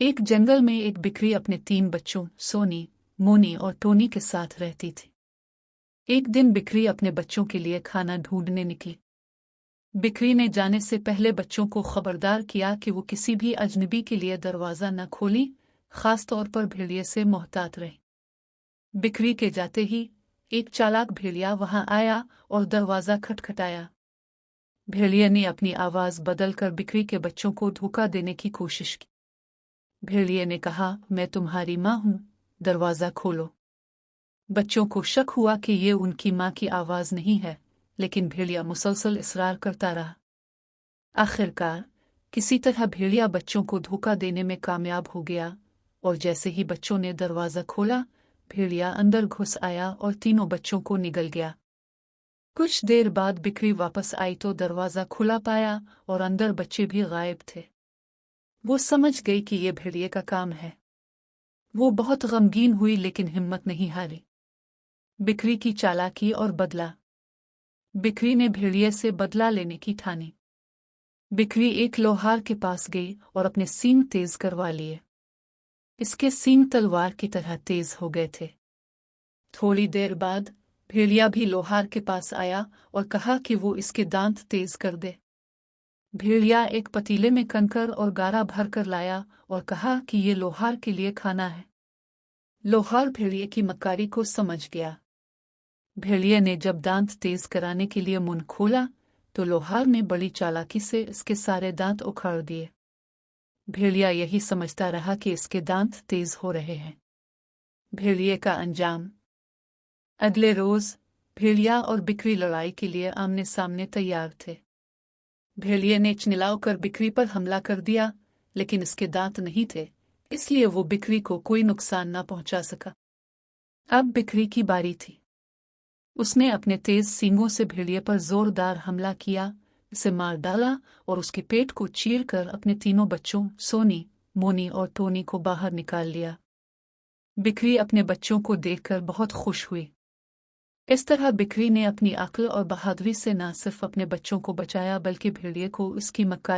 एक जंगल में एक बिक्री अपने 3 बच्चों सोनी, मोनी और टोनी के साथ रहती थी। एक दिन बिक्री अपने बच्चों के लिए खाना ढूंढने निकली। बिक्री ने जाने से पहले बच्चों को खबरदार किया कि वो किसी भी अजनबी के लिए दरवाज़ा न खोली, खास तौर पर भेड़िए से मोहतात रहे। बिक्री के जाते ही एक चालाक भेड़िया वहां आया और दरवाज़ा खटखटाया। भेड़िए ने अपनी आवाज़ बदलकर बिक्री के बच्चों को धोखा देने की कोशिश की। भेड़िए ने कहा, मैं तुम्हारी माँ हूं, दरवाज़ा खोलो। बच्चों को शक हुआ कि ये उनकी माँ की आवाज़ नहीं है, लेकिन भेड़िया मुसलसल इसरार करता रहा। आखिरकार किसी तरह भेड़िया बच्चों को धोखा देने में कामयाब हो गया और जैसे ही बच्चों ने दरवाज़ा खोला, भेड़िया अंदर घुस आया और तीनों बच्चों को निगल गया। कुछ देर बाद बिक्री वापस आई तो दरवाज़ा खुला पाया और अंदर बच्चे भी गायब थे। वो समझ गई कि ये भेड़िए का काम है। वो बहुत गमगीन हुई लेकिन हिम्मत नहीं हारी। बिक्री की चालाकी और बदला। बिक्री ने भेड़िए से बदला लेने की ठानी। बिक्री एक लोहार के पास गई और अपने सींग तेज करवा लिए। इसके सींग तलवार की तरह तेज हो गए थे। थोड़ी देर बाद भेड़िया भी लोहार के पास आया और कहा कि वो इसके दांत तेज कर दे। भेड़िया एक पतीले में कंकर और गारा भर कर लाया और कहा कि ये लोहार के लिए खाना है। लोहार भेड़िए की मक्कारी को समझ गया। भेड़िए ने जब दांत तेज कराने के लिए मुंह खोला तो लोहार ने बड़ी चालाकी से इसके सारे दांत उखाड़ दिए। भेड़िया यही समझता रहा कि इसके दांत तेज हो रहे हैं। भेड़िए का अंजाम। अगले रोज भेड़िया और बिक्री लड़ाई के लिए आमने सामने तैयार थे। भेड़िए ने चिल्लाकर बिक्री पर हमला कर दिया, लेकिन इसके दांत नहीं थे, इसलिए वो बिक्री को कोई नुकसान न पहुंचा सका। अब बिक्री की बारी थी। उसने अपने तेज सींगों से भेड़िए पर जोरदार हमला किया, इसे मार डाला और उसके पेट को चीरकर अपने तीनों बच्चों सोनी, मोनी और टोनी को बाहर निकाल लिया। बिक्री अपने बच्चों को देखकर बहुत खुश हुई। इस तरह बिक्री ने अपनी अक्ल और बहादुरी से न सिर्फ अपने बच्चों को बचाया बल्कि भेड़िए को उसकी मक्कारी